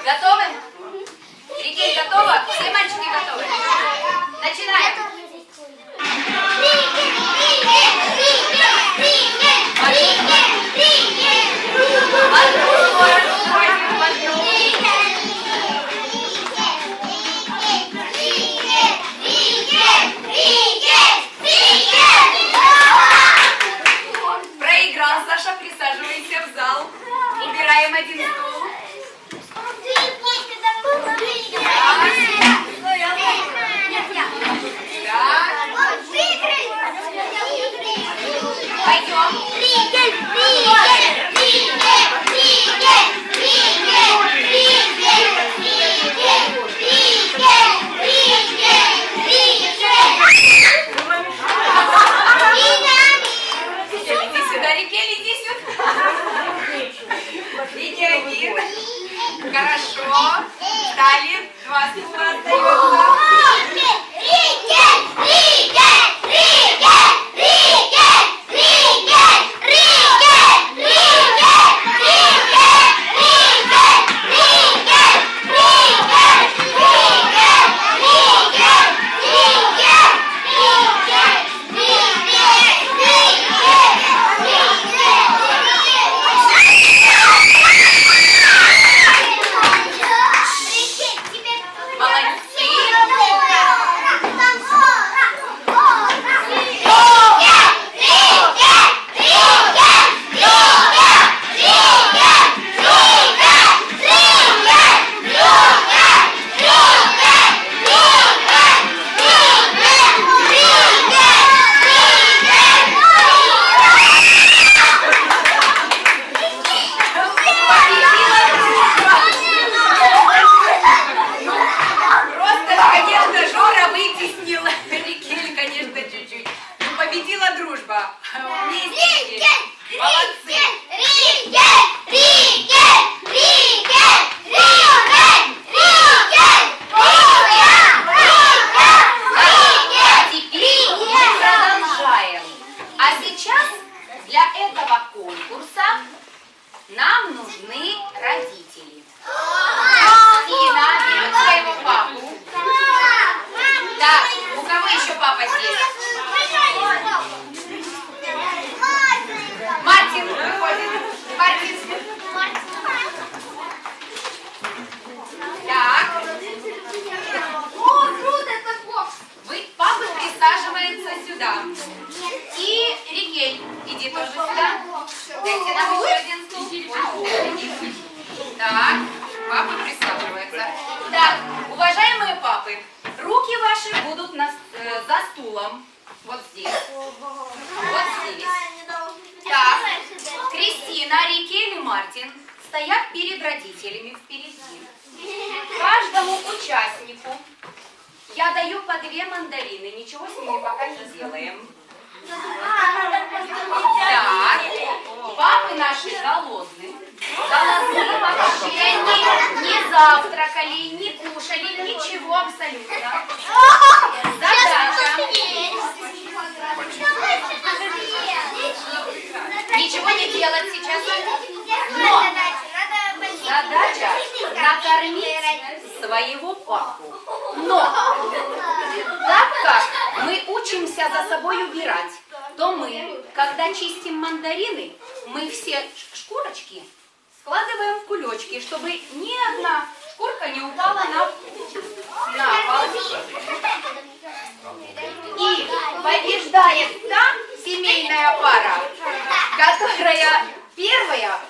Готовы? Рикель, готова? Все мальчики готовы? Начинаем. Проиграл Саша, присаживайся в зал. Убираем один стул. Хорошо. Дали. Два стула остается. Победила дружба. Вместе. Молодцы. А теперь мы продолжаем. А сейчас для этого конкурса нам нужны родители. Кристина, берет своего папу. Так, у кого еще папа здесь? Мартин выходит. Мартин. Так. О, круто, это бокс. Папа присаживается сюда. И Рикель, иди тоже сюда. Дайте нам еще один стул. Так, папа присаживается. Так, уважаемые папы, руки ваши будут за стулом. Вот здесь. Вот здесь. Так, Кристина, Рикель и Мартин стоят перед родителями впереди. Каждому участнику я даю по 2 мандарины. Ничего с ними пока не делаем. Так, папы наши голодные. Голодные вообще не завтракали, не кушали, ничего абсолютно. Задача. Ничего не делать сейчас. Но задача накормить своего папу. Но так как мы учимся за собой убирать, то мы, когда чистим мандарины, мы все шкурочки складываем в кулечки, чтобы ни одна шкурка не упала на пол. И побеждает та семейная пара, которая первая